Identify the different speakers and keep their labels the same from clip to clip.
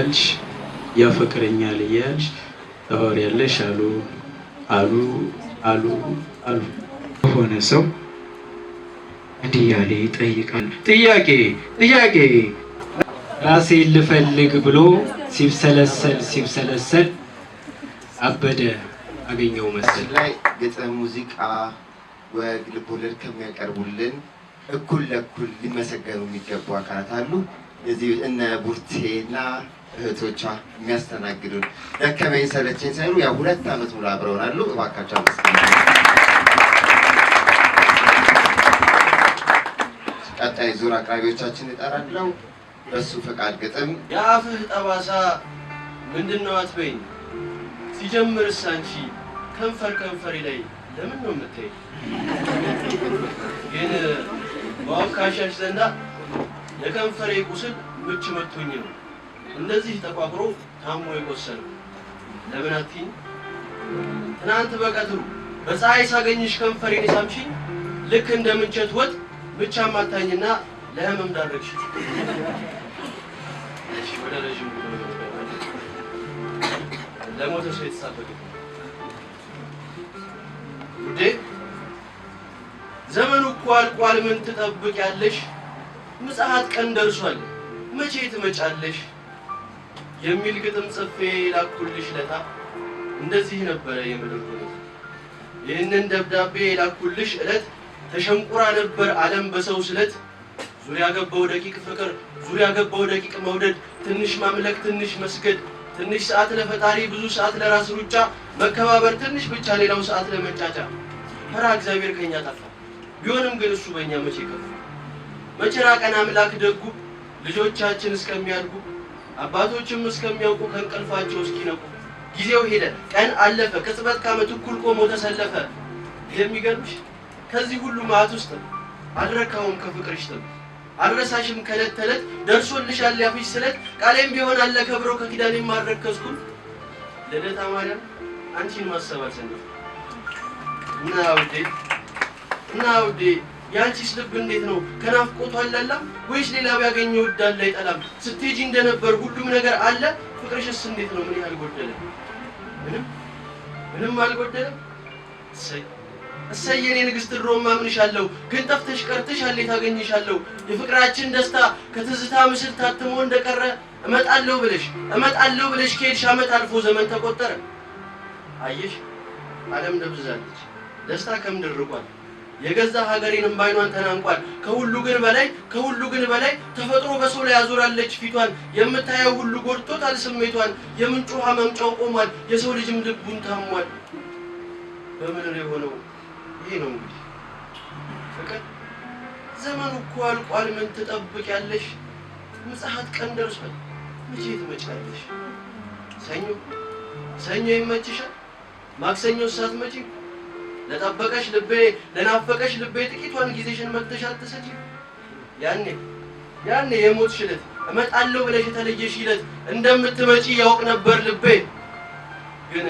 Speaker 1: እያልሽ ያፈቅረኛል እያልሽ ታወሪያለሽ አሉ የሆነ ሰው እንዲህ ያለ ይጠይቃል። ጥያቄ ራሴን ልፈልግ ብሎ ሲብሰለሰል አበደ አገኘው መሰል
Speaker 2: ላይ ግጥም፣ ሙዚቃ፣ ወግ፣ ልቦለድ ከሚያቀርቡልን እኩል ለእኩል ሊመሰገኑ የሚገቡ አካላት አሉ። እዚህ እነ ቡርቴና እህቶቿ የሚያስተናግዱን ደከመኝ ሰለቸኝ ሳይሉ ያው 2 ዓመት ሙሉ አብረውን አሉ። እባካቸው አመስግኑ። ቀጣይ ዙር አቅራቢዎቻችን እጠራለሁ። በሱ ፈቃድ ግጥም
Speaker 3: የአፍህ ጠባሳ ምንድነው አትበይኝ፣ ሲጀምርስ አንቺ ከንፈሬ ላይ ለምን ነው የምትይ? ግን በአካሻሽ ዘንዳ የከንፈሬ ቁስል ምች መቶኝ ነው እንደዚህ ተቋቁሮ ታሞ የቆሰለው። ለምን አትይኝ? ትናንት በቀትሩ በፀሐይ ሳገኝሽ ከንፈሬን ሳምሽኝ ልክ እንደ ምንቸት ወጥ ብቻ ማታኝና ለህመም ዳረግሽ። እሺ ወደ ረጅም ለሞተ ሰው የተጻፈ ውዴ ዘመኑ እኮ አልቋል፣ ምን ትጠብቂያለሽ? ምጽአት ቀን ደርሷል፣ መቼ ትመጫለሽ? የሚል ግጥም ጽፌ ላኩልሽ ለታ። እንደዚህ ነበረ የምድር ሁኔታ። ይህንን ደብዳቤ ላኩልሽ ዕለት ተሸንቁራ ነበር ዓለም በሰው ስለት። ዙሪያ ገባው ደቂቅ ፍቅር፣ ዙሪያ ገባው ደቂቅ መውደድ፣ ትንሽ ማምለክ ትንሽ መስገድ፣ ትንሽ ሰዓት ለፈጣሪ ብዙ ሰዓት ለራስ ሩጫ፣ መከባበር ትንሽ ብቻ ሌላው ሰዓት ለመጫጫ። ፈራ እግዚአብሔር ከኛ ጠፋ፣ ቢሆንም ግን እሱ በእኛ መቼ ከፋ። መቼ ራቀን አምላክ ደጉ፣ ልጆቻችን እስከሚያድጉ አባቶችም እስከሚያውቁ ከእንቅልፋቸው እስኪነቁ። ጊዜው ሄደ ቀን አለፈ፣ ቅጽበት ከዓመት እኩል ቆሞ ተሰለፈ። የሚገርምሽ ከዚህ ሁሉ መዓት ውስጥ አልረካውም ከፍቅርሽ ጥም፣ አልረሳሽም ከዕለት ተዕለት ደርሶልሻል ያፍሽ ስለት። ቃሌም ቢሆን አለ ከብሮ ከኪዳኔም አልረከስኩም። ልደታ ማርያም አንቺን ማሰብ አልሰነፍኩም። እና ውዴ ያንቺስ ልብ እንዴት ነው? ከናፍቆቱ አላላም ወይስ ሌላ ቢያገኘው ወዳለ አይጠላም? ስትሄጂ እንደነበር ሁሉም ነገር አለ፣ ፍቅርሽስ እንዴት ነው? ምን ያህል ጎደለ? ምንም አልጎደለም። እሰይ የኔ ንግስት ድሮም አምንሻለሁ፣ ግን ጠፍተሽ ቀርተሻል ታገኝሻለሁ። የፍቅራችን ደስታ ከትዝታ ምስል ታትሞ እንደቀረ እመጣለሁ ብለሽ ከሄድሽ ዓመት አልፎ ዘመን ተቆጠረ። አየሽ ዓለም ደብዝዛለች፣ ደስታ ከምድር ርቋል፣ የገዛ ሀገሬንም ባይኗን ተናንቋል። ከሁሉ ግን በላይ ተፈጥሮ በሰው ላይ ያዞራለች ፊቷን። የምታየው ሁሉ ጎድቶታል ስሜቷን፣ የምንጭ ውሃ መምጫው ቆሟል፣ የሰው ልጅም ልቡን ታሟል። በምድር የሆነው ይሄ ነው እንግዲህ ፍቅር። ዘመኑ እኮ አልቋል፣ ምን ትጠብቂያለሽ? ምጽአት ቀን ደርሷል፣ መቼ ትመጫለሽ? ሰኞ ይመችሻል፣ ማክሰኞ ሳትመጪ ለጠበቀሽ ልቤ ለናፈቀሽ ልቤ ጥቂቷን ጊዜሽን መጥተሽ አትሰጪ። ያኔ የሞትሽ ዕለት እመጣለሁ ብለሽ የተለየሽ ዕለት እንደምትመጪ ያውቅ ነበር ልቤ። ግን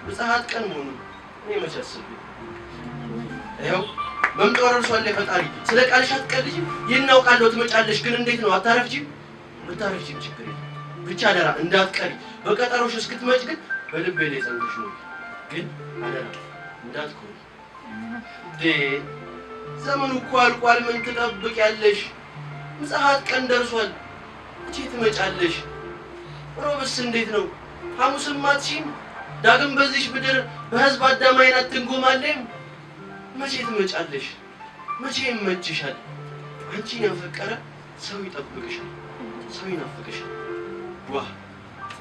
Speaker 3: ምጽአት ቀን መሆኑን እኔ መቼ አስቤ። ይኸው መምጫው ደርሷል የፈጣሪ፣ ስለ ቃልሽ አትቀልጂም። ይህን አውቃለሁ ትመጫለሽ፣ ግን እንዴት ነው አታረፍጂም? ብታረፍጂም ችግር የለም ብቻ አደራ እንዳትቀሪ። በቀጠሮሽ እስክትመጭ ግን በልቤ ላይ ጸንተሽ ነው። ግን አደራ እንዳትቆይ። ዘመኑ እኮ አልቋል፣ ምን ትጠብቂያለሽ? ምጽአት ቀን ደርሷል፣ መቼ ትመጫለሽ? ሮብስ እንዴት ነው? ሐሙስም አትሺም? ዳግም በዚሽ ምድር በሕዝብ አዳም ዓይን አትንጎማለይም? መቼ ትመጫለሽ? መቼ ይመችሻል? አንቺን ያፈቀረ ሰው ይጠብቅሻል፣ ሰው ይናፍቅሻል። ዋ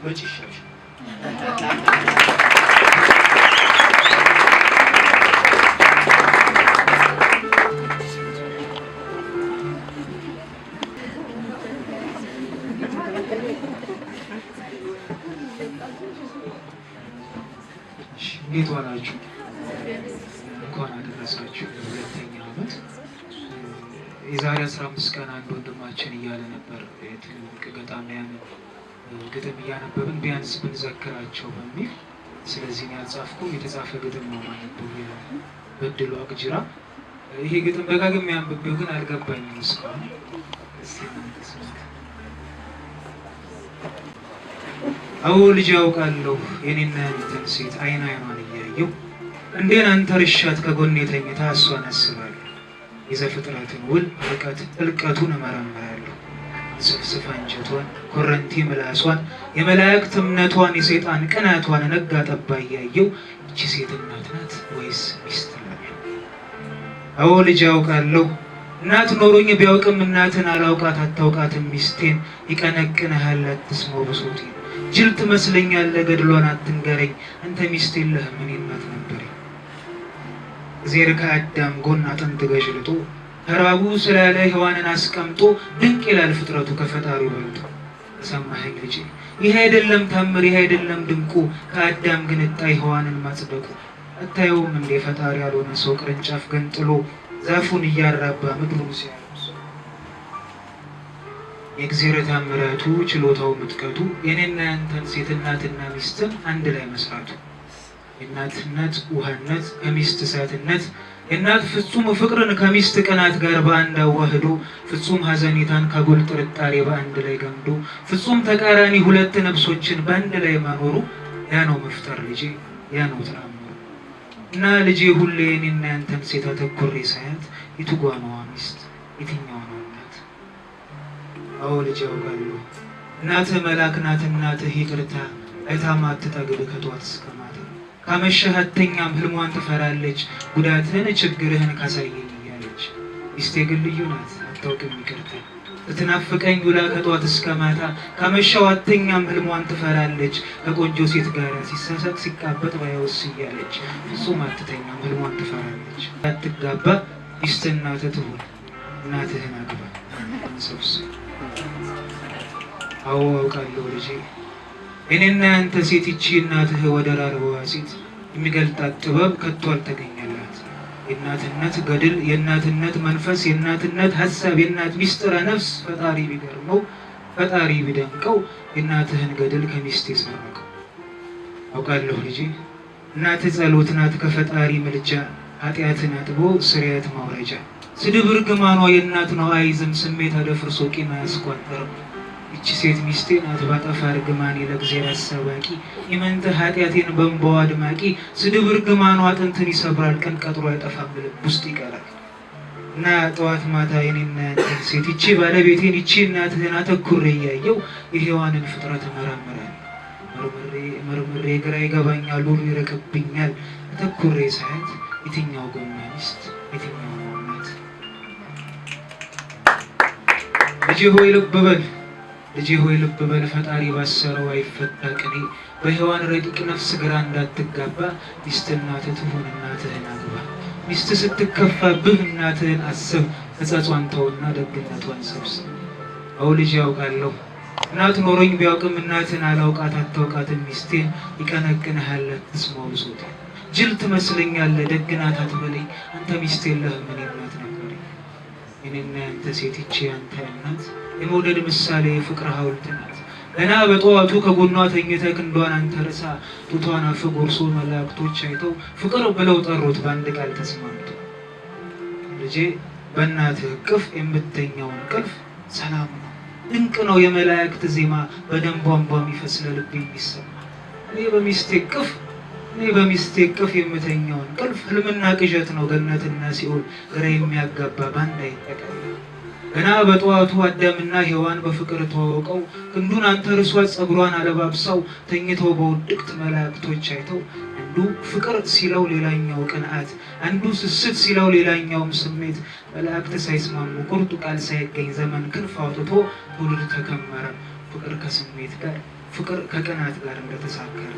Speaker 3: መቼ ይሻልሻል?
Speaker 1: እንዴት ዋላችሁ? እንኳን አደረሳችሁ ለሁለተኛ ዓመት። የዛሬ 15 ቀን አንድ ወንድማችን እያለ ነበር ትልልቅ ገጣሚያን ግጥም እያነበብን ቢያንስ ብንዘክራቸው በሚል። ስለዚህ ነው ያልጻፍኩት፣ የተጻፈ ግጥም ነው ማለት ነው። በድሉ አቅጅራ። ይሄ ግጥም ደጋግሜ አንብቤው ግን አልገባኝም እስካሁን። እስቲ አዎ ልጅ ያውቃለሁ የኔና ያንተን ሴት አይን አይኗን እያየሁ እንዴን አንተ ርሻት ከጎኔ ተኝታ እሷን አስባለሁ። የዘፍጥረትን ውል ጥልቀቱን እመረምራለሁ። ስፍስፍ አንጀቷን ኮረንቲ ምላሷን የመላእክት እምነቷን የሰይጣን ቅናቷን ነጋ ጠባ እያየሁ እቺ ሴት እናት ናት ወይስ ሚስት እላለሁ። አዎ ልጅ ያውቃለሁ እናት ኖሮኝ ቢያውቅም እናትን አላውቃት አታውቃትም ሚስቴን። ይቀነቅንሃል አትስማው ብሶቴን ጅል ትመስለኛለህ ገድሏን አትንገረኝ። አንተ ሚስት የለህም እኔ እናት ነበረኝ። እግዜር ከአዳም ጎን አጥንት ገዥልጦ ተራቡ ስላለ ሔዋንን አስቀምጦ ድንቅ ይላል ፍጥረቱ ከፈጣሪው በልጦ። ተሰማኸኝ ልጄ ይህ አይደለም ታምር ይህ አይደለም ድንቁ ከአዳም ግን እጣይ ሔዋንን ማጽደቁ። አታየውም እንዴ ፈጣሪ ያልሆነ ሰው ቅርንጫፍ ገንጥሎ ዛፉን እያራባ ምድሩን ሲያለብስ። የእግዚአብሔር ታምራቱ ችሎታው ምጥቀቱ የኔና ያንተን ሴት እናትና ሚስትን አንድ ላይ መስራቱ። የእናትነት ውሃነት ከሚስት እሳትነት የእናት ፍጹም ፍቅርን ከሚስት ቅናት ጋር በአንድ አዋህዶ ፍጹም ሐዘኔታን ከጎል ጥርጣሬ በአንድ ላይ ገምዶ ፍጹም ተቃራኒ ሁለት ነፍሶችን በአንድ ላይ ማኖሩ ያ ነው መፍጠር ልጄ ያ ነው ተአምሩ። እና ልጄ ሁሌ የኔና ያንተን ሴት አተኩሬ ሳያት የትጓኗ ሚስት የትኛው ነው እናት? አዎ ልጄ ያውቃለሁ እናትህ መልአክ ናት እናትህ ይቅርታ አይታማ አትጠግብ ከጧት እስከ ማታ። ካመሸህ አትተኛም ህልሟን ትፈራለች ጉዳትህን ችግርህን ካሳየኝ እያለች። ሚስቴ ግን ልዩ ናት አታውቅም ይቅርታ ትናፍቀኝ ውላ ከጧት እስከ ማታ። ካመሸው አትተኛም ህልሟን ትፈራለች ከቆንጆ ሴት ጋር ሲሳሳቅ ሲቃበጥ ባያውስ እያለች። ፍጹም አትተኛም ህልሟን ትፈራለች። አትጋባ ሚስት እናትህ ትሁን እናትህን አግባ እንሰብስብ። አዎ አውቃለሁ ልጄ እኔና ያንተ ሴት ይቺ እናትህ ወደር አልባዋ ሴት የሚገልጣት ጥበብ ከቶ አልተገኘላት። የእናትነት ገድል የእናትነት መንፈስ የእናትነት ሀሳብ የእናት ሚስጥረ ነፍስ ፈጣሪ ቢገርመው ፈጣሪ ቢደንቀው የእናትህን ገድል ከሚስት የሰረቀው። አውቃለሁ ልጄ እናትህ ጸሎት ናት ከፈጣሪ ምልጃ ኃጢአትን አጥቦ ስርየት ማውረጃ። ስድብ እርግማኗ የእናት ነው አይዝም ስሜት አደፍርሶ ቂም አያስቋጥርም። ይቺ ሴት ሚስቴ ናት ባጠፋ እርግማኔ ለእግዚአብሔር አሳባቂ የመንተ ኃጢአቴን በእንባዋ አድማቂ። ስድብ እርግማኗ አጥንትን ይሰብራል ቀን ቀጥሮ አይጠፋም ልብ ውስጥ ይቀራል። እና ጠዋት ማታ የኔና ያንተን ሴት ይቺ ባለቤቴን ይቺ እናትህን አተኩሬ እያየው የሔዋንን ፍጥረት እመረምራለሁ። መርምሬ ግራ ይገባኛል ሁሉ ይረቅብኛል። አተኩሬ ሳያት የትኛው ጎኗ ሚስት የትኛው እናት? ልጄ ሆይ ልብ በል ልጄ ሆይ ልብ በል ፈጣሪ ባሰረው አይፈታ ቅኔ። በሔዋን ረቂቅ ነፍስ ግራ እንዳትጋባ ሚስት እናትህ ትሁን እናትህን አግባ። ሚስት ስትከፋብህ እናትህን አስብ ሕጸጿን ተውና ደግነቷን ሰብስብ። አዎ ልጄ ያውቃለሁ እናት ኖሮኝ ቢያውቅም እናትን አላውቃት አታውቃትም ሚስቴን። ይቀነቅንሃል አትስማው ብሶቴን ጅል ትመስለኛለህ ደግ ናት አትበለኝ። አንተ ሚስት የለህም እኔ እናት ነበረኝ። እኔና ያንተ ሴት ይቺ ያንተ እናት የመውደድ ምሳሌ የፍቅር ሐውልት ናት። ገና በጠዋቱ ከጎኗ ተኝተህ ክንዷን አንተ ርሳ ጡቷን አፍ ጎርሶ መላእክቶች አይተው ፍቅር ብለው ጠሩት በአንድ ቃል ተስማምቶ። ልጄ በእናትህ እቅፍ የምተኛው እንቅልፍ ሰላም ነው ድንቅ ነው የመላእክት ዜማ በደም ቧንቧ የሚፈስ ለልብ የሚሰማ። እኔ በሚስቴ እቅፍ የምተኛው እንቅልፍ ህልምና ቅዠት ነው ገነትና ሲኦል ግራ የሚያጋባ ባንድ አይጠቀም። ገና በጠዋቱ አዳምና ሔዋን በፍቅር ተዋውቀው ክንዱን አንተ ርሷት ጸጉሯን አለባብሰው ተኝተው በውድቅት መላእክቶች አይተው አንዱ ፍቅር ሲለው ሌላኛው ቅንዓት አንዱ ስስት ሲለው ሌላኛውም ስሜት መላእክት ሳይስማሙ ቁርጡ ቃል ሳይገኝ ዘመን ክንፍ አውጥቶ ትውልድ ተከመረ ፍቅር ከስሜት ጋር ፍቅር ከቅናት ጋር እንደተሳከረ።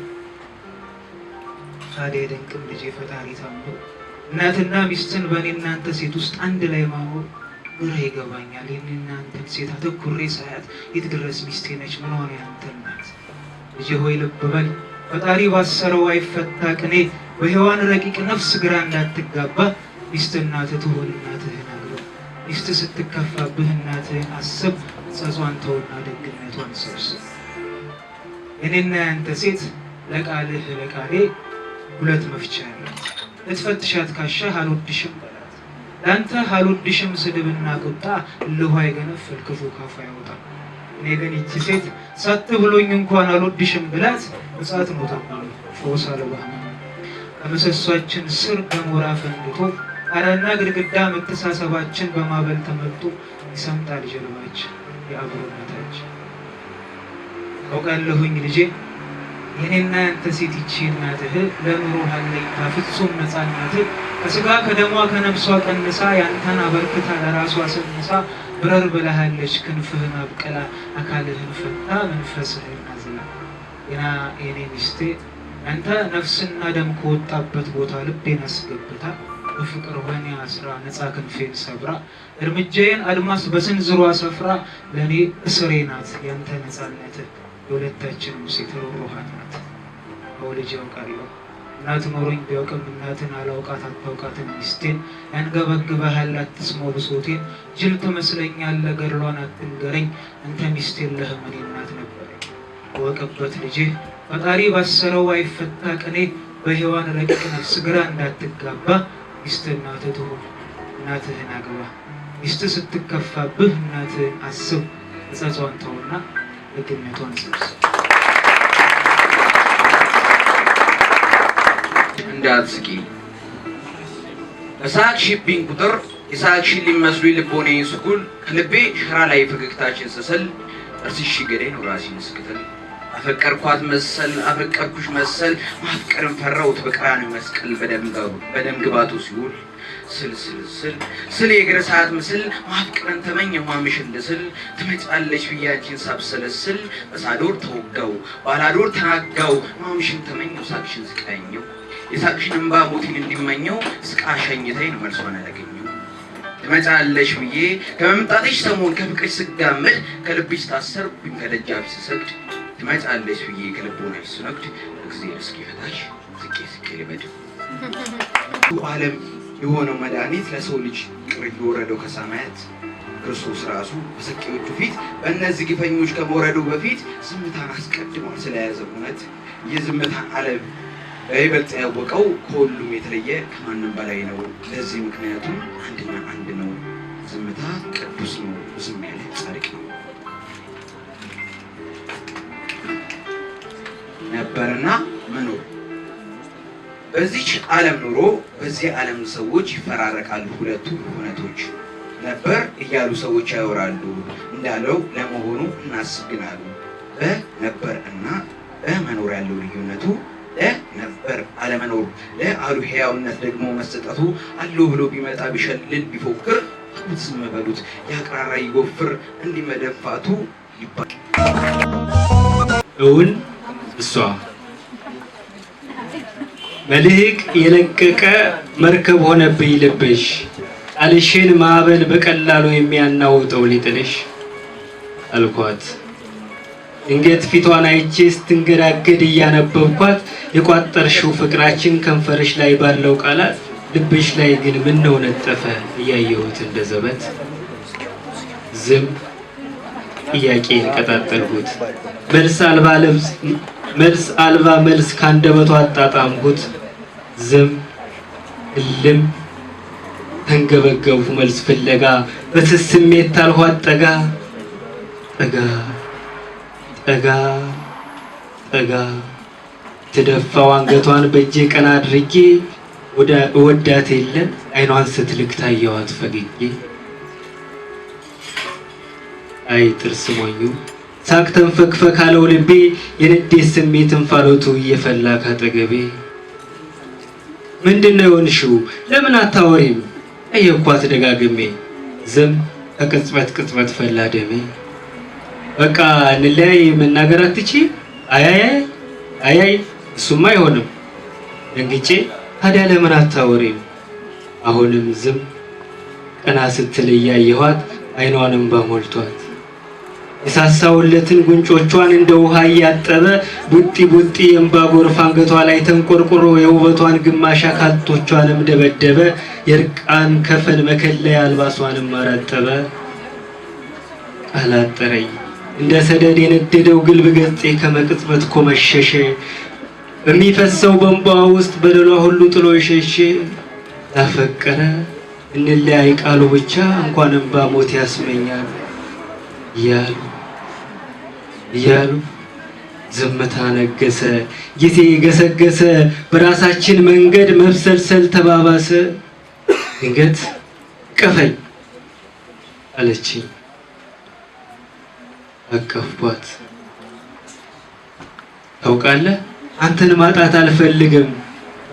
Speaker 1: ታዲያ የደንቅም ልጄ ፈጣሪ ታምሮ እናትና ሚስትን በእኔ እናንተ ሴት ውስጥ አንድ ላይ ማኖር ግራ ይገባኛል። የኔና አንተን ሴት አተኩሬ ሳያት የት ድረስ ሚስቴ ነች ምን ሆነ ያንተ ናት? ልጄ ሆይ ልብ በል ፈጣሪ ባሰረው አይፈታ ቅኔ። በሔዋን ረቂቅ ነፍስ ግራ እንዳትጋባ ሚስት እናትህ ትሁን እናትህን አግባ። ሚስት ስትከፋብህ እናትህን አስብ ሕጸጿን ተውና ደግነቷን ሰብስብ። የኔና ያንተ ሴት ለቃልህ ለቃሌ ሁለት መፍቻ ያላት ልትፈትሻት ካሻህ አልወድሽም በላት። ለአንተ አልወድሽም ስድብና ቁጣ እልሁ አይገነፍል ክፉ ካፉ አይወጣ። እኔ ግን ይቺ ሴት ሰጥ ብሎኝ እንኳን አልወድሽም ብላት እሳት ነው ተባለ ፎሳ ለባህማ ከምሰሷችን ስር ገሞራ ፈንድቶ አረና ግድግዳ መተሳሰባችን በማበል ተመልጦ ይሰምጣል ጀርባችን የአብሮነታችን። አውቃለሁኝ ልጄ የኔና ያንተ ሴት ይቺ እናትህ ለኑሮ ሀለኝታ ፍጹም ነፃነትህ ከስጋ ከደሟ ከነፍሷ ቀንሳ ያንተን አበርክታ ለራሷ ሰንሳ ብረር ብለሃለች ክንፍህን አብቀላ አካልህን ፈታ መንፈስህን አዝላ። ግና የኔ ሚስቴ አንተ ነፍስና ደም ከወጣበት ቦታ ልቤን አስገብታ በፍቅር ሆኔ አስራ ነፃ ክንፌን ሰብራ እርምጃዬን አድማስ በስንዝሯ ሰፍራ ለእኔ እስሬ ናት ያንተ ነፃነትህ የሁለታችንም ሴት ሩሃት ናት። ልጅ ያውቃለሁ እናት ኖሮኝ ቢያውቅም እናትን አላውቃት አታውቃትን ሚስቴን ያንገበግበሃል አትስማው ብሶቴን ጅል ትመስለኛለህ ገድሏን አትንገረኝ አንተ ሚስት የለህም እኔ እናት ነበረኝ። ወቀበት ልጄ ፈጣሪ ባሰረው አይፈታ ቅኔ በሔዋን ረቂቅ ነፍስ ግራ እንዳትጋባ ሚስት እናትህ ትሁን እናትህን አግባ። ሚስት ስትከፋብህ እናትህን አስብ እጸጿን ተውና ደግነቷን ሰብስብ።
Speaker 4: እንዳትስቂ በሳቅሽብኝ ቁጥር የሳቅሽን ሊመስሉኝ ልቦናዬን ስኩል ከልቤ ሸራ ላይ ፈገግታችን ስስል እርስሽ ገዳይ ነው ራሴን እስክትል አፈቀርኳት መሰል አፈቀርኩሽ መሰል ማፍቀርን ፈራሁት በቀራንዮ መስቀል በደም ግባቱ ሲውል ስል የእግር ሰዓት ምስል ማፍቀርን ተመኘሁ ማምሽን ልስል ትመጫለሽ ብዬ አንቺን ሳብሰለስል በሳዶር ተወጋው ባላዶር ተናጋው ማምሽን ተመኘሁ ሳቅሽን ስቃኘው የሳቅሽን እንባ ሞቴን እንዲመኘው ስቃ ሸኝተኝ ነው መልሷን ያላገኘው። ትመጫለሽ ብዬ ከመምጣትሽ ሰሞን ከፍቅርሽ ስጋመድ ከልብሽ ታሰርኩኝ ከደጃፍ ስሰግድ ትመጫለሽ ብዬ ከልቦናሽ ስነግድ እግዚአብሔር እስኪፈታሽ ስቄ ልበድ። ዓለም የሆነው መድኃኒት ለሰው ልጅ ቅር የወረደው ከሰማያት ክርስቶስ ራሱ በሰቂዎቹ ፊት በእነዚህ ግፈኞች ከመውረዱ በፊት ዝምታን አስቀድሟል ስለያዘ እውነት የዝምታን ዓለም በይበልጥ ያወቀው ከሁሉም የተለየ ከማንም በላይ ነው። ለዚህ ምክንያቱም አንድና አንድ ነው። ዝምታ ቅዱስ ነው፣ ዝም ያለ ጻድቅ ነው። ነበርና መኖር በዚች ዓለም ኑሮ በዚህ ዓለም ሰዎች ይፈራረቃሉ ሁለቱ እውነቶች። ነበር እያሉ ሰዎች ያወራሉ እንዳለው ለመሆኑ እናስግናሉ። በነበር እና በመኖር ያለው ልዩነቱ ለነበር አለመኖር ለአሉ ሕያውነት ደግሞ መሰጠቱ አለው ብሎ ቢመጣ ቢሸልል ቢፎክር ዝም በሉት ያቅራራ ይጎፍር እንዲመደፋቱ ይባል።
Speaker 5: እውን እሷ መልህቅ የለቀቀ መርከብ ሆነብኝ ልብሽ ቃልሽን ማዕበል በቀላሉ የሚያናውጠው ሊጥልሽ አልኳት። እንጌት ፊቷን አይቼ ስትንገዳገድ እያነበብኳት የቋጠርሽው ፍቅራችን ከንፈርሽ ላይ ባለው ቃላት ልብሽ ላይ ግን ምን ነው ነጠፈ እያየሁት እንደ ዘበት። ዝም ጥያቄን ቀጣጠልኩት መልስ አልባ መልስ ካንደበቷ አጣጣምኩት። ዝም እልም ተንገበገቡ መልስ ፍለጋ በስሜት ታልኋት ጠጋ ጠጋ ትደፋው አንገቷን በእጄ ቀና አድርጌ ወዳት የለ አይኗን ስትልክ ታየዋት ፈግጌ። አይ ጥርስ ሞኙ ሳቅ ተንፈክፈክ አለው ልቤ የንዴት ስሜት እንፋሎቱ እየፈላ ካጠገቤ። ምንድነው የሆንሽው ለምን አታወሪም ጠየኳት ደጋግሜ። ዝም ከቅጽበት ፈላ ደሜ። በቃ እንለያይ መናገር አትችይም? አይ እሱማ አይሆንም ደንግጬ። ታዲያ ለምን አታወሪም? አሁንም ዝም ቀና ስትል እያየኋት አይኗንም ባሞልቷት የሳሳውለትን ጉንጮቿን እንደ ውሃ እያጠበ ቡጢ የእንባ ጎርፍ አንገቷ ላይ ተንቆርቆሮ የውበቷን ግማሽ አካልቶቿንም ደበደበ። የእርቃን ከፈን መከለያ አልባሷንም አረጠበ። አላጠረኝ እንደ ሰደድ የነደደው ግልብ ገጼ ከመቅጽበት ኮመሸሸ። በሚፈሰው በእንባዋ ውስጥ በደሏ ሁሉ ጥሎ የሸሸ። ላፈቀረ እንለያይ ቃሉ ብቻ እንኳን እንባ ሞት ያስመኛል እያሉ እያሉ ዝምታ ነገሰ። ጊዜ ገሰገሰ። በራሳችን መንገድ መብሰልሰል ተባባሰ። ድንገት ቀፈኝ አለችኝ። አቀፍኳት። ታውቃለህ አንተን ማጣት አልፈልግም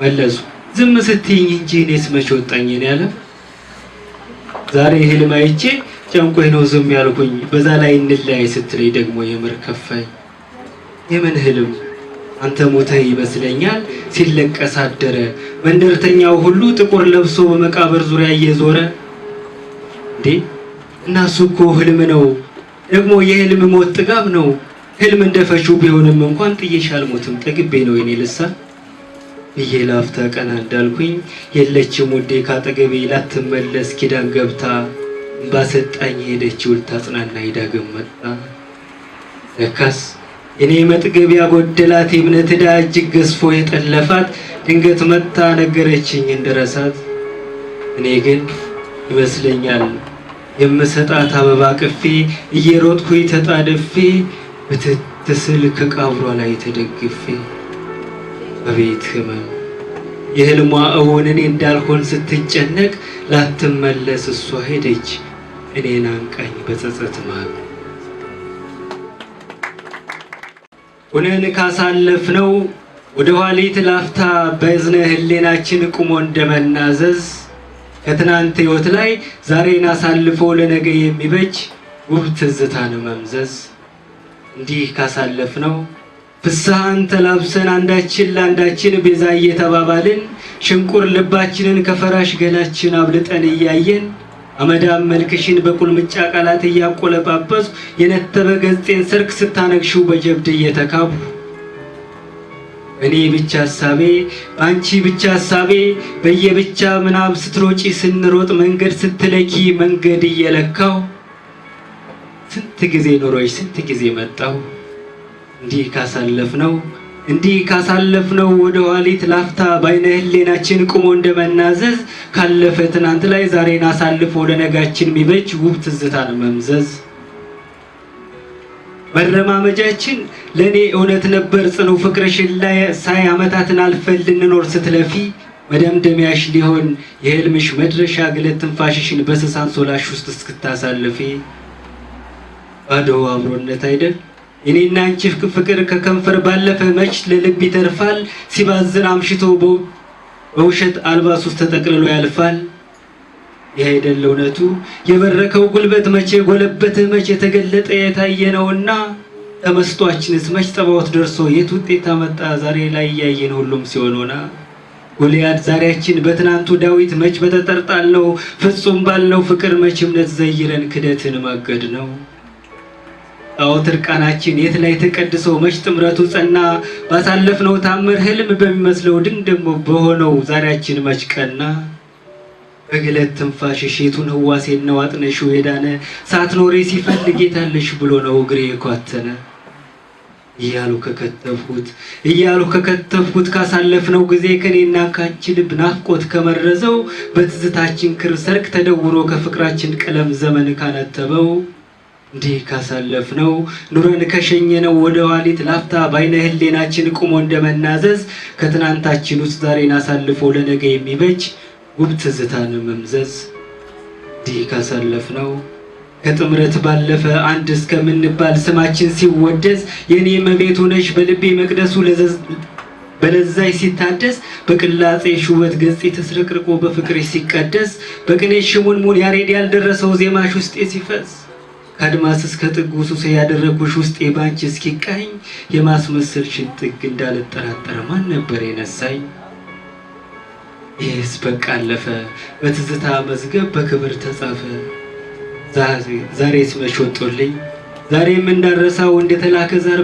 Speaker 5: መለሱ። ዝም ስትይኝ እንጂ እኔስ መች ወጣኝ ያለ ዛሬ ህልም አይቼ ጨንቆኝ ነው ዝም ያልኩኝ። በዛ ላይ እንለያይ ስትለኝ ደግሞ የምር ከፋኝ። የምን ህልም? አንተ ሞተህ ይመስለኛል ሲለቀስ አደረ። መንደርተኛው ሁሉ ጥቁር ለብሶ በመቃብር ዙሪያ እየዞረ እንዴ እናሱ እኮ ህልም ነው ደግሞ የህልም ሞት ጥጋብ ነው። ህልም እንደፈሽው ቢሆንም እንኳን ጥዬሽ አልሞትም ጠግቤ ነው የኔ ልሳን ብዬ ላፍታ ቀና እንዳልኩኝ የለችም ውዴ ካጠገቤ ላትመለስ ኪዳን ገብታ ባሰጣኝ ሄደችው ልታጽናና ዳግም መጣ። ለካስ እኔ መጥገብ ያጎደላት የእምነት ዕዳ እጅግ ገዝፎ የጠለፋት ድንገት መጣ ነገረችኝ እንደረሳት። እኔ ግን ይመስለኛል የምሰጣት አበባ ቅፌ እየሮጥኩኝ ተጣድፌ በትትስል ከቀብሯ ላይ ተደግፌ አቤት ህመም የህልሟ እውን እኔ እንዳልሆን ስትጨነቅ ላትመለስ እሷ ሄደች እኔን አንቃኝ በጸጸት ማቅ። ሆነን ካሳለፍነው ወደ ኋሊት ላፍታ በእዝነ ህሌናችን ቁሞ እንደመናዘዝ ከትናንት ህይወት ላይ ዛሬን አሳልፎ ለነገ የሚበጅ ውብ ትዝታን መምዘዝ። እንዲህ ካሳለፍነው ፍስሐን ተላብሰን አንዳችን ለአንዳችን ቤዛ እየተባባልን ሽንቁር ልባችንን ከፈራሽ ገላችን አብልጠን እያየን አመዳም መልክሽን በቁልምጫ ቃላት እያቆለጳጰስ የነተበ ገጽቴን ሰርክ ስታነግሽው በጀብድ እየተካቡ እኔ ብቻ ሐሳቤ አንቺ ብቻ ሐሳቤ በየብቻ ምናብ ስትሮጪ ስንሮጥ መንገድ ስትለኪ መንገድ እየለካው ስንት ጊዜ ኖሮሽ ስንት ጊዜ መጣው። እንዲህ ካሳለፍነው ወደ ኋሊት ላፍታ ባይነ ህሌናችን ቁሞ እንደመናዘዝ ካለፈ ትናንት ላይ ዛሬን አሳልፎ ለነጋችን የሚበጅ ውብ ትዝታን መምዘዝ። መረማመጃችን ለኔ እውነት ነበር ጽኑ ፍቅርሽን ላይ ሳይ አመታትን አልፈን ልንኖር ስትለፊ መደምደሚያሽ ሊሆን የህልምሽ መድረሻ ግለት ትንፋሽሽን በስሳን ሶላሽ ውስጥ እስክታሳልፊ ባዶ አብሮነት አይደል እኔና አንቺ ፍቅር ከከንፈር ባለፈ መች ለልብ ይተርፋል ሲባዝን አምሽቶ በውሸት አልባስ ውስጥ ተጠቅልሎ ያልፋል። ይሄ አይደል እውነቱ የበረከው ጉልበት መቼ ጎለበተ መቼ የተገለጠ የታየነውና ተመስጧችንስ መች ጠባውት ደርሶ የት ውጤት አመጣ ዛሬ ላይ ያየን ሁሉም ሲሆንና ጎልያድ ዛሬያችን በትናንቱ ዳዊት መች በተጠርጣል ነው ፍጹም ባልነው ፍቅር መች እምነት ዘይረን ክደትን ማገድ ነው። ጣዖት እርቃናችን የት ላይ ተቀድሶ መች ጥምረቱ ጸና ባሳለፍነው ታምር ህልም በሚመስለው ድንቅ ደግሞ በሆነው ዛሬያችን መች ቀና። በግለት ትንፋሽሽ የቱን ህዋሴን ነው አጥነሽው የዳነ ሳትኖሪ ሲፈልግ የታለሽ ብሎ ነው እግሬ የኳተነ እያሉ ከከተፍኩት ካሳለፍነው ጊዜ ከኔና ካንቺ ልብ ናፍቆት ከመረዘው በትዝታችን ክር ሰርክ ተደውሮ ከፍቅራችን ቀለም ዘመን ካነተበው እንዲህ ካሳለፍነው ኑረን ከሸኘነው ወደ ኋሊት ላፍታ ባይነ ህሌናችን ቁሞ እንደመናዘዝ ከትናንታችን ውስጥ ዛሬን አሳልፎ ለነገ የሚበጅ ውብ ትዝታን መምዘዝ። እንዲህ ካሳለፍነው ከጥምረት ባለፈ አንድ እስከምንባል ስማችን ሲወደስ የኔ መቤት ሆነሽ በልቤ መቅደሱ በለዛይ ሲታደስ በቅላጼ ሹበት ገጽ ተስረቅርቆ በፍቅርሽ ሲቀደስ በቅኔ ሽሙንሙን ያሬድ ያልደረሰው ዜማሽ ውስጥ ሲፈስ ከአድማስ እስከ ጥጉ ሱሴ ያደረኩሽ ውስጥ ባንቺ እስኪቃኝ የማስመሰልሽን ጥግ እንዳልጠራጠር ማን ነበር የነሳኝ? ይህስ በቃ አለፈ በትዝታ መዝገብ በክብር ተጻፈ። ዛሬስ መች ወጦልኝ ዛሬም እንዳረሳው እንደተላከ ዛር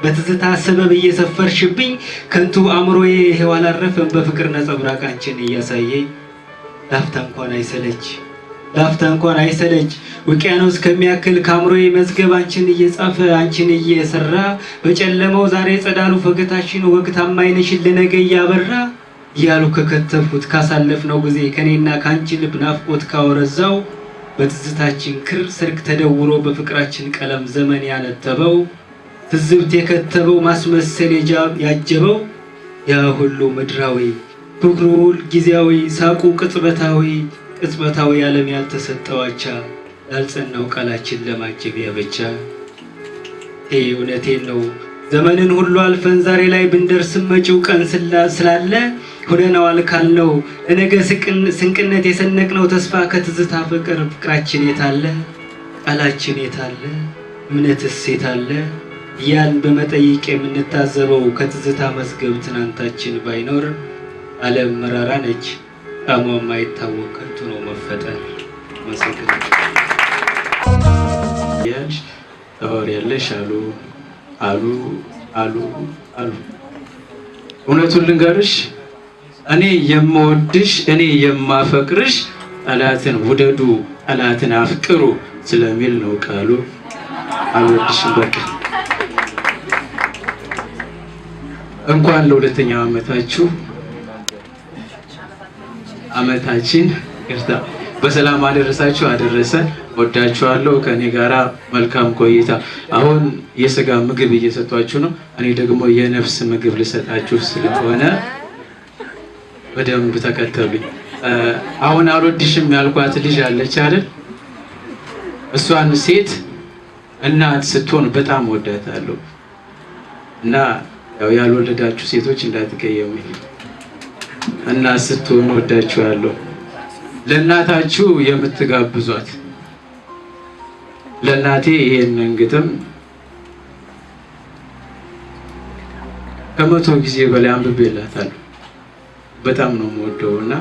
Speaker 5: በትዝታ ሰበብ እየሰፈርሽብኝ ከንቱ አእምሮዬ ይሄው አላረፈም በፍቅር ነጸብራቅ አንቺን እያሳየኝ። ላፍታ እንኳን አይሰለች ውቅያኖስ ከሚያክል ከአእምሮዬ መዝገብ አንቺን እየጻፈ አንቺን እየሰራ በጨለመው ዛሬ ጸዳሉ ፈገግታሽን ወግ ታማኝነሽን ለነገ እያበራ እያሉ ከከተፍኩት ካሳለፍነው ጊዜ ከኔና ካንቺ ልብ ናፍቆት ካወረዛው በትዝታችን ክር ስርክ ተደውሮ በፍቅራችን ቀለም ዘመን ያነተበው ትዝብት የከተበው ማስመሰል ያጀበው ያ ሁሉ ምድራዊ ፍቅሩ ጊዜያዊ ሳቁ ቅጽበታዊ ዓለም ያልተሰጠው አቻ ያልጸናው ቃላችን ለማጀቢያ ብቻ እውነቴን ነው። ዘመንን ሁሉ አልፈን ዛሬ ላይ ብንደርስም መጪው ቀን ስላለ ሆነናል ካልነው ለነገ ስንቅነት የሰነቅነው ተስፋ ከትዝታ ፍቅራችን የታለ ቃላችን የታለ እምነትስ የታለ ያን በመጠይቅ የምንታዘበው ከትዝታ መዝገብ ትናንታችን ባይኖር ዓለም መራራ ነች ጣዕሟ የማይታወቅ ከንቱ ነው መፈጠር።
Speaker 6: ታወሪያለሽ አሉ እውነቱን ልንገርሽ እኔ የምወድሽ እኔ የማፈቅርሽ ጠላትን ውደዱ ጠላትን አፍቅሩ ስለሚል ነው ቃሉ። አልወድሽም በቃ። እንኳን ለሁለተኛው ዓመታችን ይርታ በሰላም አደረሳችሁ አደረሰ። ወዳችኋለሁ። ከኔ ጋራ መልካም ቆይታ። አሁን የሥጋ ምግብ እየሰጧችሁ ነው። እኔ ደግሞ የነፍስ ምግብ ልሰጣችሁ ስለሆነ በደንብ ተከተሉኝ። አሁን አልወድሽም ያልኳት ልጅ አለች አይደል? እሷን ሴት እናት ስትሆን በጣም ወዳታለሁ እና ያው ያልወለዳችሁ ሴቶች እንዳትቀየሙኝ። እናት ስትሆን ወዳችኋለሁ። ለእናታችሁ የምትጋብዟት ለእናቴ ይሄንን ግጥም ከመቶ ጊዜ በላይ አንብቤላታለሁ። በጣም ነው የምወደውና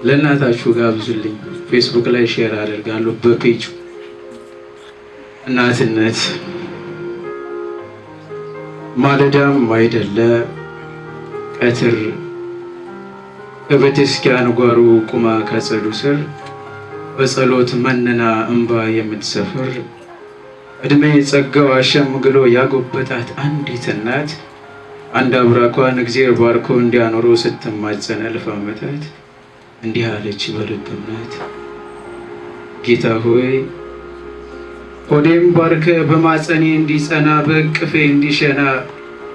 Speaker 6: ለእናታችሁ ጋብዙልኝ። ፌስቡክ ላይ ሼር አደርጋለሁ በፔጅ እናትነት ማለዳም አይደለ ቀትር ከቤተክርስቲያን ጓሮ ቁማ ካጸዱ ስር በጸሎት መንና እንባ የምትሰፍር እድሜ ጸጋው አሸምግሎ ያጎበጣት አንዲት እናት አንድ አብራኳን እግዚአብሔር ባርኮ እንዲያኖረው ስትማጸን እልፍ ዓመታት እንዲህ አለች በልብ እምነት ጌታ ሆይ ሆዴም ባርከ በማጸኔ እንዲጸና በእቅፌ እንዲሸና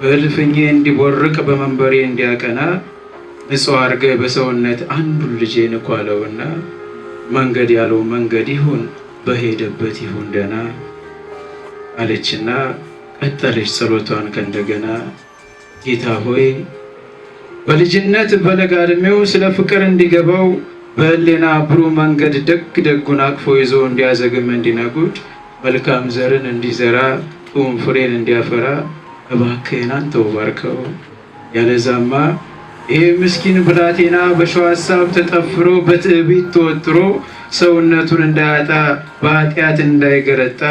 Speaker 6: በእልፍኜ እንዲቦርቅ በመንበሬ እንዲያቀና ንጹሕ አድርገህ በሰውነት አንዱን ልጄን እኳለውና መንገድ ያለው መንገድ ይሁን በሄደበት ይሁን ደህና አለችና ቀጠለች ጸሎቷን ከእንደገና ጌታ ሆይ በልጅነት በለጋ ዕድሜው ስለ ፍቅር እንዲገባው በሕሊና ብሩህ መንገድ ደጉን አቅፎ ይዞ እንዲያዘግም እንዲነጉድ መልካም ዘርን እንዲዘራ ጡም ፍሬን እንዲያፈራ እባክህን አንተው ባርከው። ያለዛማ ይሄ ምስኪን ብላቴና በሸዋ ሀሳብ ተጠፍሮ በትዕቢት ተወጥሮ ሰውነቱን እንዳያጣ በኃጢአት እንዳይገረጣ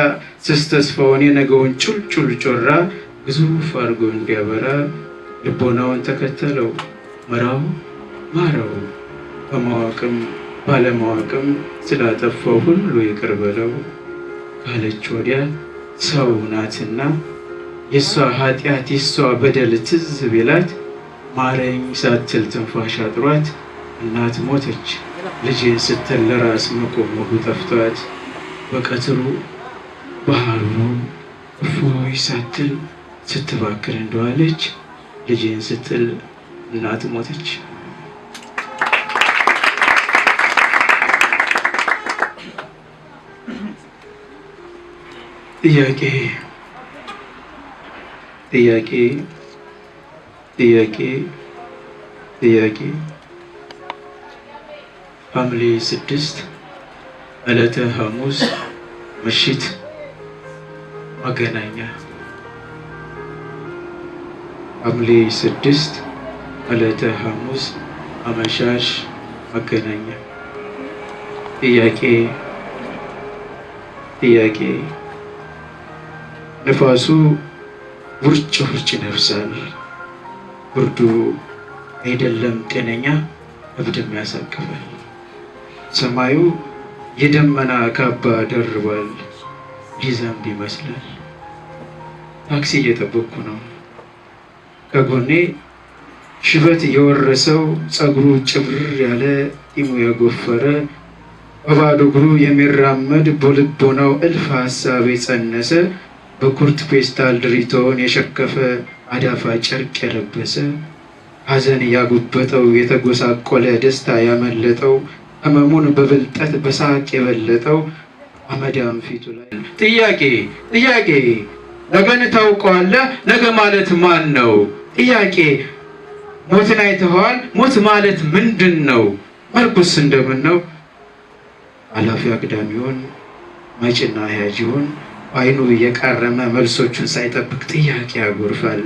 Speaker 6: ስስ ተስፋውን የነገውን ጩልጩል ጮራ ግዙፍ አድርጎ እንዲያበራ ልቦናውን ተከተለው መራው ማረው በማወቅም ባለማወቅም ስላጠፋው ሁሉ ይቅር በለው ካለች ወዲያ ሰው ናትና የሷ ኃጢአት የሷ በደል ትዝ ቢላት ማረኝ ሳትል ትንፋሽ አጥሯት እናት ሞተች ልጄን ስትል ለራስ መቆሙ ጠፍቷት በቀትሩ ባህሩ እፎይ ሳትል ስትባክር እንደዋለች ልጄን ስትል እናት ሞተች። ጥያቄ ሐምሌ 6 ዕለተ ሐሙስ ምሽት መገናኛ። ሐምሌ 6 ዕለተ ሐሙስ አመሻሽ መገናኛ። ጥያቄ ነፋሱ ውርጭ ይነፍሳል። ብርዱ አይደለም ጤነኛ እብድም ያሳቅፋል። ሰማዩ የደመና ካባ ደርቧል። ሊዘንብ ይመስላል። ታክሲ እየጠበቅኩ ነው። ከጎኔ ሽበት የወረሰው ጸጉሩ ጭብር ያለ ጢሙ የጎፈረ በባዶ እግሩ የሚራመድ በልቦናው እልፍ ሀሳብ የጸነሰ በኩርት ፔስታል ድሪቶን የሸከፈ አዳፋ ጨርቅ የለበሰ ሐዘን ያጉበጠው የተጎሳቆለ ደስታ ያመለጠው ህመሙን በብልጠት በሳቅ የበለጠው አመዳም ፊቱ ላይ ጥያቄ ነገን ታውቀዋለህ? ነገ ማለት ማን ነው? ጥያቄ ሞትን አይተኸዋል? ሞት ማለት ምንድን ነው? መልኩስ እንደምን ነው? አላፊ አግዳሚውን መጭና ያጂውን አይኑ እየቃረመ መልሶቹን ሳይጠብቅ ጥያቄ ያጎርፋል።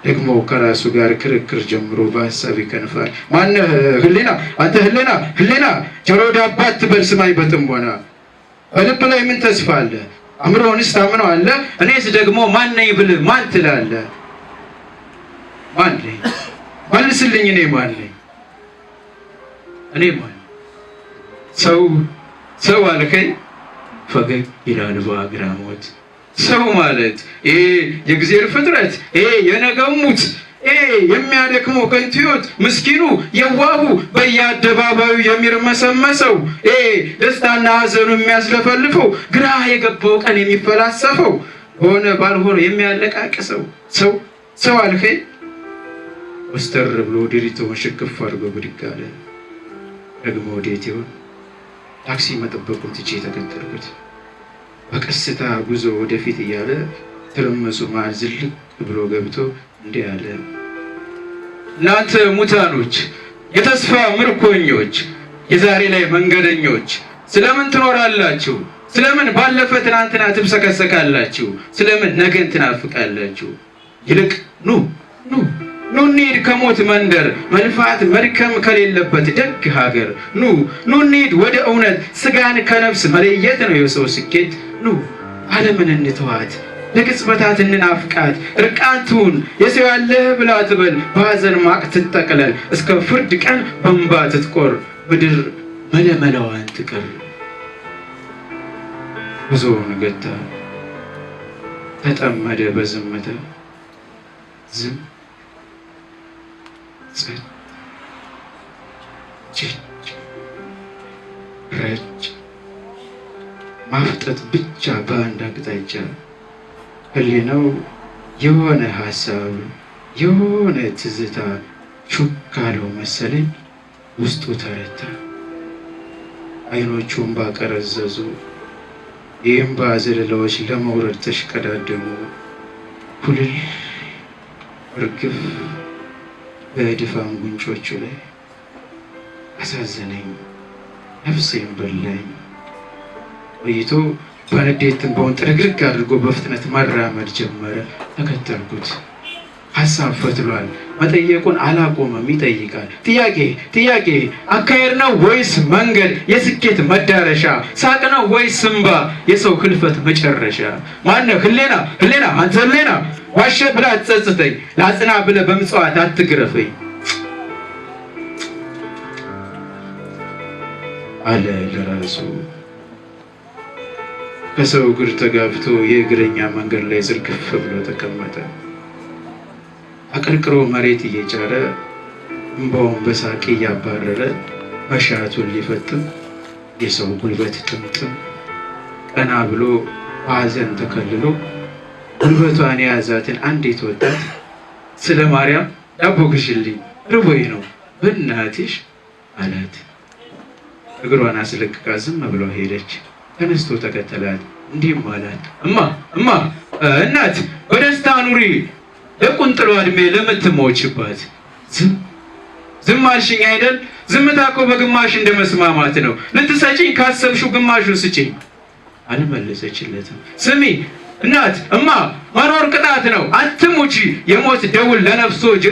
Speaker 6: ደግሞ ከራሱ ጋር ክርክር ጀምሮ በሀሳብ ይከንፋል። ማነህ ህሊና? አንተ ህሊና ጆሮ ዳባ አትበል ስማኝ በጥሞና። በልብ ላይ ምን ተስፋ አለ? አእምሮህንስ ታምነዋለህ? እኔስ ደግሞ ማን ነኝ ብልህ ማን ትላለህ? ማን ነኝ? መልስልኝ። እኔ ማን ነኝ? እኔ ማን? ሰው አልከኝ? ፈገግ ይላል በአግራሞት። ሰው ማለት ይሄ የእግዚአብሔር ፍጥረት፣ ይሄ የነገው ሙት፣ ይሄ የሚያደክመው ከንቱ ሕይወት፣ ምስኪኑ የዋሁ በየአደባባዩ የሚርመሰመሰው፣ ይሄ ደስታና ሐዘኑ የሚያስለፈልፈው፣ ግራ የገባው ቀን የሚፈላሰፈው፣ ሆነ ባልሆነ የሚያለቃቅሰው ሰው አልከኝ? ወስተር ብሎ ድሪቶውን ሽክፍ አድርጎ ብድግ አለ። ደግሞ ወዴት ይሆን? ታክሲ መጠበቁን ትቼ ተከተልኩት። በቀስታ ጉዞ ወደፊት እያለ ትርምሱ መሃል ዝልቅ ብሎ ገብቶ እንዲህ አለ። እናንተ ሙታኖች፣ የተስፋ ምርኮኞች፣ የዛሬ ላይ መንገደኞች ስለምን ትኖራላችሁ? ስለምን ባለፈ ትናንትና ትብሰከሰካላችሁ? ስለምን ነገን ትናፍቃላችሁ? ይልቅ ኑ እንሂድ ከሞት መንደር፣ መልፋት መድከም ከሌለበት ደግ ሀገር። ኑ እንሂድ ወደ እውነት፣ ስጋን ከነፍስ መለየት ነው የሰው ስኬት። ኑ ዓለምን እንተዋት፣ ለቅጽበታት እንናፍቃት። እርቃንቱን የሰው ያለህ ብላ ትበል፣ በሐዘን ማቅ ትጠቅለል። እስከ ፍርድ ቀን በእንባ ትጥቆር፣ ምድር መለመላዋን ትቀር። ጉዞውን ገታ፣ ተጠመደ በዝምታ። ዝም ጸጥ ጭጭ ረጭ ማፍጠጥ ብቻ በአንድ አቅጣጫ። ህሊናው የሆነ ሀሳብ የሆነ ትዝታ ሹክ አለው መሰለኝ፣ ውስጡ ተረታ። አይኖቹን ባቀረዘዙ የእምባ ዘለላዎች ለመውረድ ተሽቀዳደሙ። ኩልል እርግፍ በድፋም ጉንጮቹ ላይ አሳዘነኝ፣ ነፍሴን በላኝ። ቆይቶ በንዴት ትንባውን ጥርግርግ አድርጎ በፍጥነት መራመድ ጀመረ። ተከተልኩት። ሀሳብ ፈትሏል። መጠየቁን አላቆመም፣ ይጠይቃል። ጥያቄ አካሄድ ነው ወይስ መንገድ የስኬት መዳረሻ? ሳቅ ነው ወይስ እንባ የሰው ህልፈት መጨረሻ? ማነው ህሊና? አንተ ህሊና ዋሸ ብላ አትጸጽተኝ፣ ላጽና ብለ በምጽዋት አትግረፈኝ አለ ለራሱ። ከሰው እግር ተጋፍቶ የእግረኛ መንገድ ላይ ዝርግፍ ብሎ ተቀመጠ። አቀርቅሮ መሬት እየጫረ እንባውን በሳቅ እያባረረ መሻቱን ሊፈጥም የሰው ጉልበት ጥምጥም ቀና ብሎ በሐዘን ተከልሎ ጉልበቷን የያዛትን አንዲት ወጣት ስለ ማርያም ዳቦ ግዢልኝ ርቦኝ ነው በእናትሽ አላት። እግሯን አስለቅቃ ዝም ብሎ ሄደች። ተነስቶ ተከተላት። እንዲህም አላት፣ እማ እናት በደስታ ኑሪ፣ ለቁንጥሏ እድሜ ለምትሞችባት። ዝም አልሽኝ አይደል? ዝምታ እኮ በግማሽ እንደ መስማማት ነው። ልትሰጪኝ ካሰብሽው ግማሹን ስጪኝ። አልመለሰችለትም። ስሚ እናት፣ እማ መኖር ቅጣት ነው፣ አትሙቺ። የሞት ደውል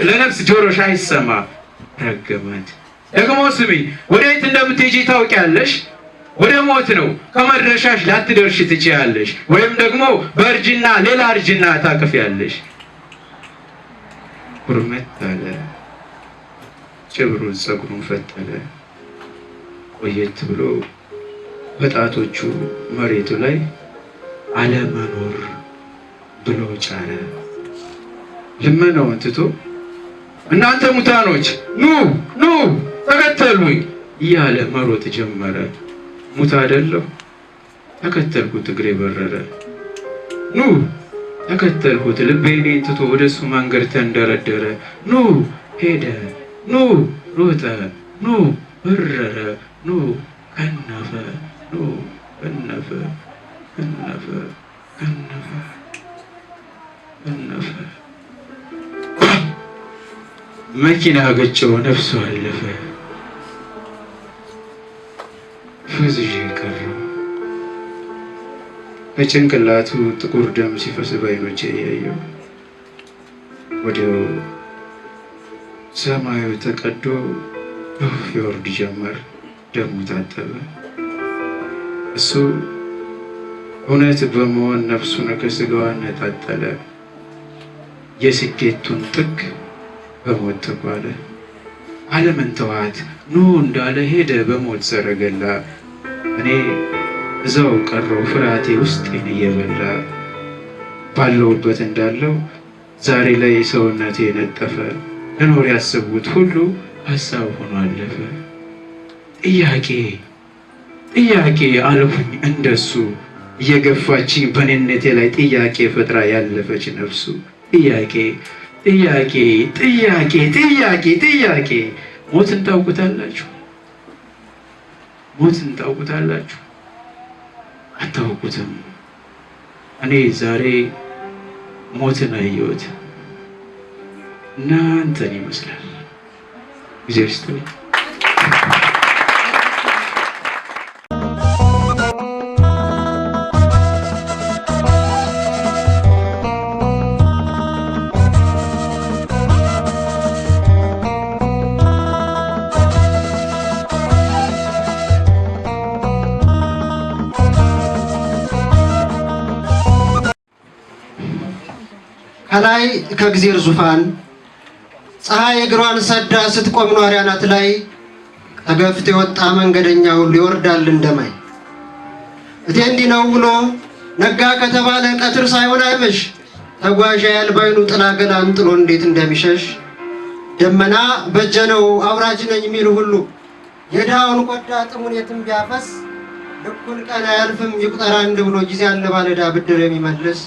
Speaker 6: ለነፍስ ጆሮሽ አይሰማ። ረገማት። ደግሞ ስሚ፣ ወዴት እንደምትሄጂ ታውቂያለሽ? ወደ ሞት ነው። ከመድረሻሽ ላትደርሽ ትችያለሽ፣ ወይም ደግሞ በእርጅና ሌላ እርጅና ታቅፊያለሽ። ኩርመት አለ። ጭብሩን ፀጉሩን ፈተለ። ቆየት ብሎ በጣቶቹ መሬቱ ላይ አለመኖር ብሎ ጫረ። ልመናውን ትቶ እናንተ ሙታኖች ኑ ተከተሉኝ እያለ መሮጥ ጀመረ። ሙት አይደለሁ ተከተልኩት እግሬ በረረ ኑ ተከተልኩት ልቤ እኔን ትቶ ወደሱ መንገድ ተንደረደረ ኑ ሄደ ኑ ሮጠ ኑ በረረ ኑ ከነፈ ኑ ከነፈ ከነፈ ከነፈ ከነፈ መኪና ገጨው ነፍሱ አለፈ ፈዝዤ ቀረሁ ከጭንቅላቱ ጥቁር ደም ሲፈስ በዓይኖቼ እያየሁ ወዲያው ሰማዩ ተቀዶ ይወርድ ጀመር ደሙ ታጠበ እሱ እውነት በመሆን ነፍሱን ከስጋዋ ነጣጠለ የስኬቱን ጥግ በሞት ተኳለ ዓለምን ተዋት ኑ እንዳለ ሄደ በሞት ሰረገላ እኔ እዛው ቀረው ፍርሃቴ ውስጤን እየበላ ባለውበት እንዳለው ዛሬ ላይ ሰውነቴ ነጠፈ ለኖር ያሰብኩት ሁሉ ሀሳብ ሆኖ አለፈ ጥያቄ አልኩኝ እንደሱ እየገፋችኝ በኔነቴ ላይ ጥያቄ ፈጥራ ያለፈች ነፍሱ ጥያቄ ሞትን ታውቁታላችሁ አታውቁትም እኔ ዛሬ ሞትን አየሁት እናንተን ይመስላል ጊዜ ይስጥልኝ
Speaker 7: ከላይ ከእግዚአብሔር ዙፋን ፀሐይ እግሯን ሰዳ ስትቆም ኗሪ አናት ላይ ተገፍቶ የወጣ መንገደኛ ሁሉ ይወርዳል እንደማይ እቴ እንዲህ ነው ብሎ ነጋ ከተባለ ቀትር ሳይሆን አይመሽ ተጓዣ ያልባይኑ ጥላ ገላን ጥሎ እንዴት እንደሚሸሽ ደመና በጀነው አውራጅ ነኝ የሚል ሁሉ የድሃውን ቆዳ ጥሙን የትም ቢያፈስ ልኩን ቀን አያልፍም ይቁጠር አንድ ብሎ ጊዜ ያለ ባለዕዳ ብድር የሚመልስ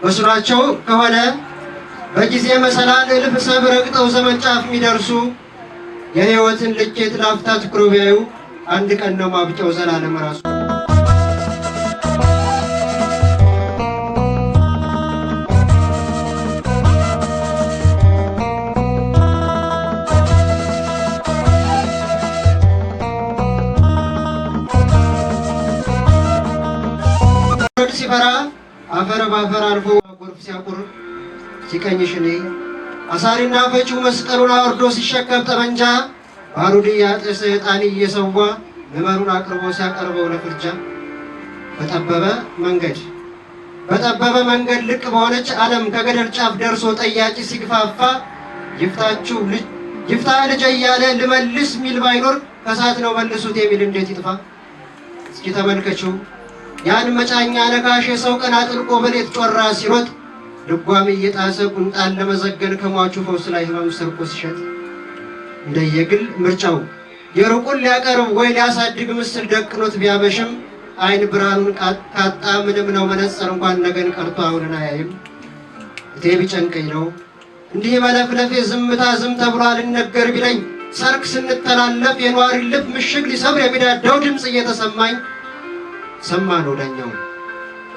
Speaker 7: መስሏቸው ከሆነ በጊዜ መሰላል እልፍ ሰብ ረግጠው ዘመን ጫፍ የሚደርሱ የሕይወትን ልኬት ላፍታ ትኩረው ቢያዩ አንድ ቀን ነው ማብቂያው ዘላለም ራሱ። ሲፈራ አፈር ባፈር አልፎ ጎርፍ ሲያቁር ሲቀኝሽ እኔ አሳሪና ፈጪው መስቀሉን አወርዶ ሲሸከም ጠመንጃ ባሩድ እያጤሰ ዕጣን እየሰዋ ምዕመኑን አቅርቦ ሲያቀርበው ለፍርጃ በጠበበ መንገድ ልቅ በሆነች ዓለም ከገደል ጫፍ ደርሶ ጠያቂ ሲግፋፋ ይፍታ ልጅ እያለ ልመልስ ሚል ባይኖር ከሳት ነው መልሱት የሚል እንዴት ይጥፋ? እስኪ ተመልከችው ያን መጫኛ ነካሽ የሰው ቀን አጥልቆ በሌት ጮራ ሲሮጥ ልጓም እየጣሰ ቁንጣን ለመዘገን ከሟቹ ፈውስ ላይ ህመም ሰርቆ ሲሸጥ እንደየግል ምርጫው የሩቁን ሊያቀርብ ወይ ሊያሳድግ ምስል ደቅኖት ቢያመሽም አይን ብርሃኑን ካጣ ምንም ነው መነጽር እንኳን ነገን ቀርቶ አሁንን አያይም። እቴ ቢጨንቀኝ ነው እንዲህ መለፍለፌ ዝምታ ዝም ተብሎ አልነገር ቢለኝ ሰርክ ስንተላለፍ የኗሪ ልብ ምሽግ ሊሰብር የሚዳዳው ድምፅ እየተሰማኝ ሰማ ነው ዳኛው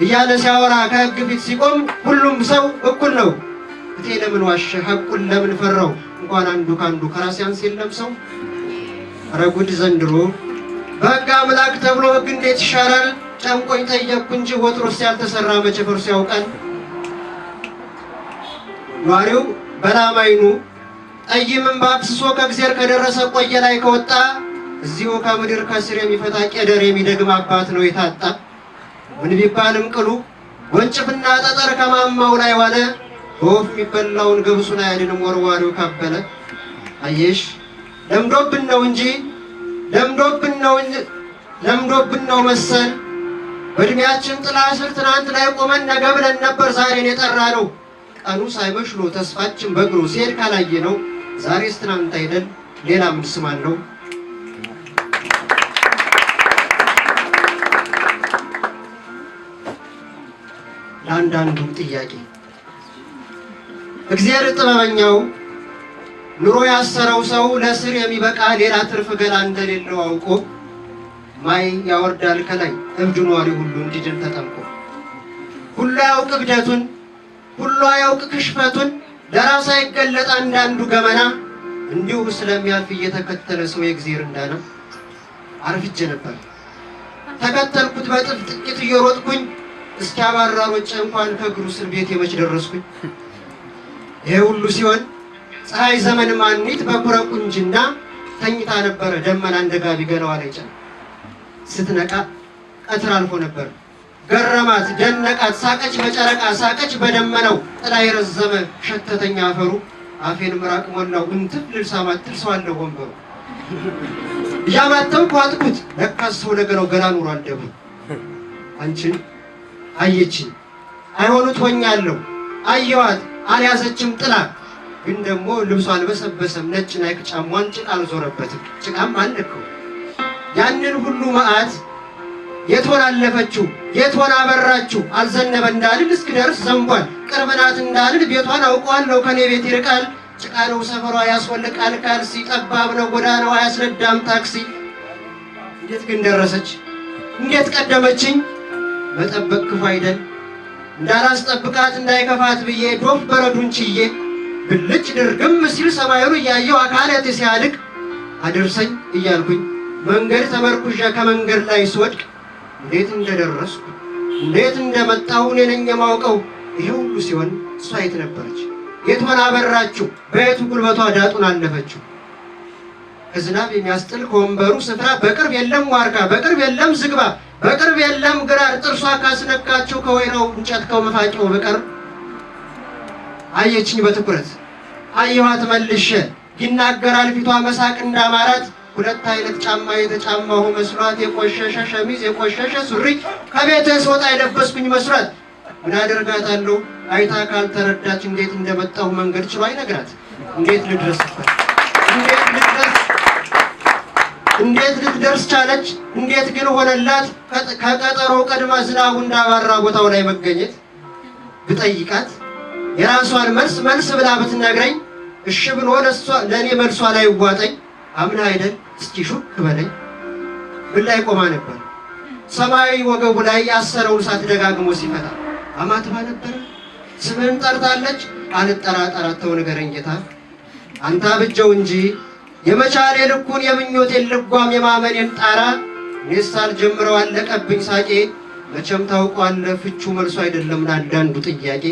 Speaker 7: እያለ ሲያወራ ከሕግ ፊት ሲቆም ሁሉም ሰው እኩል ነው። እቴ ለምን ዋሸ ሐቁን ለምን ፈራው እንኳን አንዱ ካንዱ ከራስ ያንስ የለም ሰው። ኧረ ጉድ ዘንድሮ በሕግ አምላክ ተብሎ ሕግ እንዴት ይሻራል? ጨንቆኝ ጠየቅኩ እንጂ ወትሮስ ያልተሰራ መቼ ፈርሶ ያውቃል? ኗሪው በላም አይኑ ጠይምን በአፍስሶ ከእግዚአብሔር ከደረሰ ቆየ ላይ ከወጣ እዚሁ ከምድር ከስር የሚፈታ ቄደር የሚደግም አባት ነው የታጣ። ምን ቢባልም ቅሉ ወንጭፍና ጠጠር ከማማው ላይ ዋለ በወፍ የሚበላውን ገብሱን አያድንም ወርዋሪው ካበለ። አየሽ ለምዶብን ነው እንጂ ለምዶብን ነው መሰል በእድሜያችን ጥላ ስር ትናንት ላይ ቆመን ነገ ብለን ነበር ዛሬን የጠራ ነው። ቀኑ ሳይመሽሎ ተስፋችን በእግሩ ሲሄድ ካላየ ነው ዛሬስ ትናንት አይደል ሌላ ምን ስም አለው? ለአንዳንዱ ጥያቄ እግዚአብሔር ጥበበኛው ኑሮ ያሰረው ሰው ለስር የሚበቃ ሌላ ትርፍ ገላ እንደሌለው አውቆ ማይ ያወርዳል ከላይ እብድ ኗሪ ሁሉ እንዲድን ተጠምቆ ሁሉ ያውቅ እብደቱን ሁሉ ያውቅ ክሽፈቱን ለራስ አይገለጥ አንዳንዱ ገመና እንዲሁ ስለሚያልፍ እየተከተለ ሰው የእግዚአብሔር እንዳና አርፍጄ ነበር ተከተልኩት በጥፍ ጥቂት እየሮጥኩኝ እስኪያባራ ሮጬ እንኳን ከእግሩ ስር ቤት የመች ደረስኩኝ። ይሄ ሁሉ ሲሆን ፀሐይ ዘመን ማኒት በኩረ ቁንጅና ተኝታ ነበረ ደመና እንደ ጋቢ ገላዋ ላይ ጫን ስትነቃ ቀትር አልፎ ነበር ገረማት ደነቃት ሳቀች በጨረቃ ሳቀች በደመናው ጥላ የረዘመ ሸተተኛ አፈሩ አፌን ምራቅ ሞላው እንትፍ ልልሳማት ትርሷለሁ ወንበሩ ያማተው ቋጥኩት ለካስ ሰው ነገረው ገላ ኑሮ አልደቡ አንቺን አየችኝ አይሆኑት ሆኛለሁ አየዋት አልያዘችም ጥላ ግን ደግሞ ልብሷ አልበሰበሰም ነጭ ናይክ ጫሟን ጭቃ አልዞረበትም ጭቃም አልነካው ያንን ሁሉ መዓት የት ሆና አለፈችው የት ሆና አበራችው አልዘነበ እንዳልል እስክደርስ ዘንቧል ቅርብ ናት እንዳልል ቤቷን አውቀዋለሁ ከኔ ቤት ይርቃል ጭቃ ነው ሰፈሯ ያስወልቃል ካልሲ ጠባብ ነው ጎዳናዋ ያስነዳም ታክሲ እንዴት ግን ደረሰች እንዴት ቀደመችኝ መጠበቅ ክፉ አይደል እንዳላስጠብቃት እንዳይከፋት ብዬ ዶፍ በረዱን ችዬ ብልጭ ድርግም ሲል ሰማዩን እያየው አካላቴ ሲያልቅ አድርሰኝ እያልኩኝ መንገድ ተመርኩዣ ከመንገድ ላይ ስወድቅ እንዴት እንደደረስኩ እንዴት እንደመጣሁ እኔ ነኝ የማውቀው። ይሄ ሁሉ ሲሆን እሷ የት ነበረች? የት ሆና አበራችሁ? በየቱ ጉልበቷ ዳጡን አለፈችው? ከዝናብ የሚያስጥል ከወንበሩ ስፍራ በቅርብ የለም ዋርካ በቅርብ የለም ዝግባ በቅርብ የለም ግራር ጥርሷ ካስነካቸው ከወይራው እንጨት ከመፋጫው በቀር አየችኝ በትኩረት አየኋት መልሼ ይናገራል ፊቷ መሳቅ እንዳማራት ሁለት አይነት ጫማ የተጫማሁ መስሏት የቆሸሸ ሸሚዝ የቆሸሸ ሱሪ ከቤቴ ስወጣ የለበስኩኝ መስሏት ምን አደርጋታለሁ አይታ ካልተረዳች እንዴት እንደመጣሁ መንገድ ችሎ አይነግራት እንዴት ልድረስበት እንዴት ልትደርስ ቻለች እንዴት ግን ሆነላት ከቀጠሮ ቀድማ ዝናቡ እንዳባራ ቦታው ላይ መገኘት ብጠይቃት የራሷን መልስ ብላ ብትነግረኝ እሺ ብሎ ለኔ መልሷ ላይ ዋጠኝ አምና አይደል እስኪ ሹክ በለኝ ምን ላይ ቆማ ነበር ሰማያዊ ወገቡ ላይ ያሰረውን እሳት ደጋግሞ ሲፈታ አማትባ ነበር ስምን ጠርታለች አልጠራጠራት ተው ንገረኝ ጌታ አንተ አብጀው እንጂ የመቻሌ ልኩን የምኞቴን ልጓም የማመኔን ጣራ ኔሳል ጀምረው አለቀብኝ ሳቄ መቼም ታውቋለህ ፍቹ መልሶ አይደለም ለአንዳንዱ ጥያቄ